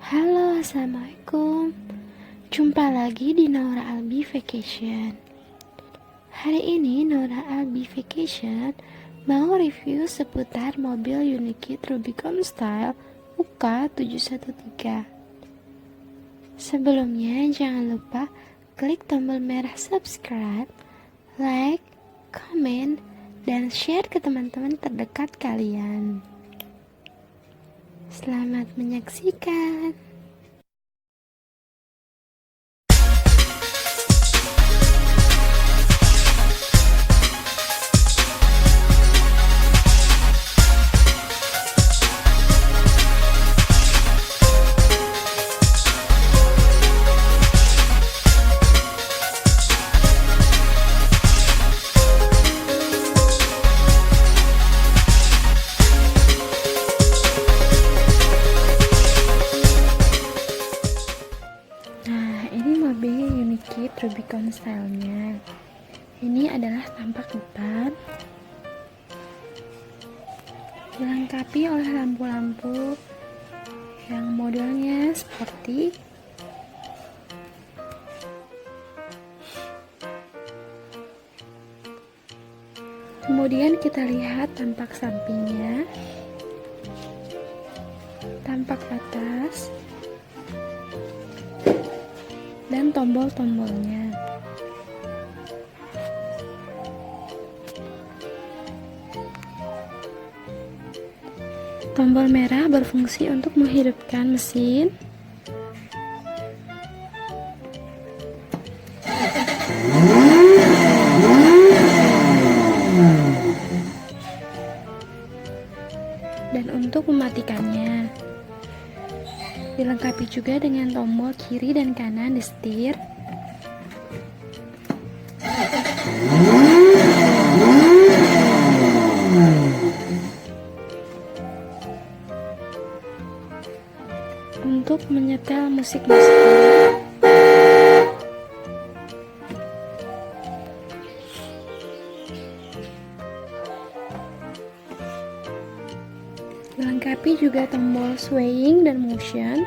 Halo, assalamualaikum. Jumpa lagi di Nora Albi Vacation. Hari ini Nora Albi Vacation mau review seputar mobil Unikit Rubicon Style UK713. Sebelumnya jangan lupa klik tombol merah subscribe, like, komen, dan share ke teman-teman terdekat kalian. Selamat menyaksikan. Nah, ini mobil Unikit Rubicon stylenya. Ini adalah tampak depan, dilengkapi oleh lampu-lampu yang modelnya sporty. Kemudian kita lihat tampak sampingnya, tampak atas, dan tombol-tombolnya. Tombol merah berfungsi untuk menghidupkan mesin. Dan untuk mematikannya. Dilengkapi juga dengan tombol kiri dan kanan di setir. Untuk menyetel musik-musiknya. Dilengkapi juga tombol swaying dan motion.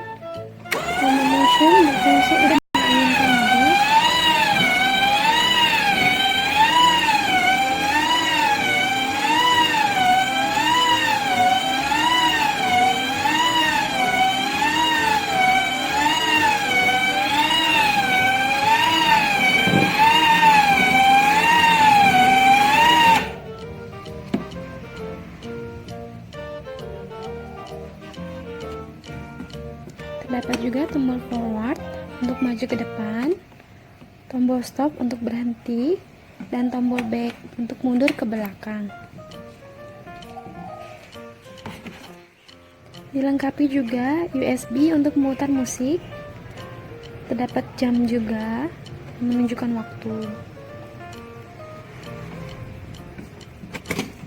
Tombol motion berfungsi untuk menginginkan mobil. Terdapat juga tombol forward untuk maju ke depan, tombol stop untuk berhenti, dan tombol back untuk mundur ke belakang. Dilengkapi juga USB untuk memutar musik. Terdapat jam juga menunjukkan waktu.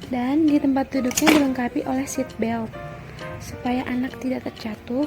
Dan di tempat duduknya dilengkapi oleh seat belt supaya anak tidak terjatuh.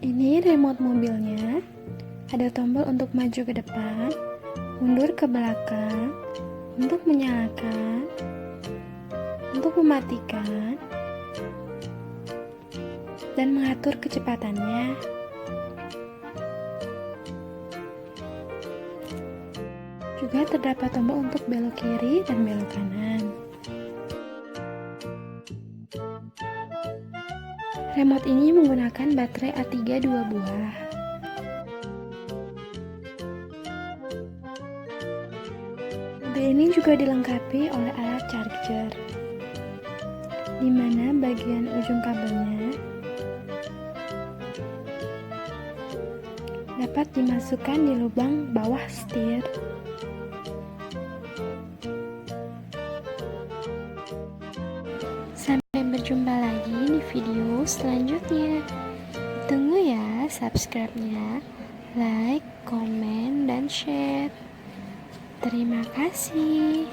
Ini remote mobilnya. Ada tombol untuk maju ke depan, mundur ke belakang, untuk menyalakan, untuk mematikan, dan mengatur kecepatannya. Juga terdapat tombol untuk belok kiri dan belok kanan. Remote ini menggunakan baterai A3 2 buah. Mobil ini juga dilengkapi oleh alat charger, di mana bagian ujung kabelnya dapat dimasukkan di lubang bawah setir. Sampai berjumpa lagi di video selanjutnya. Tunggu ya subscribe-nya, like, komen, dan share. Terima kasih.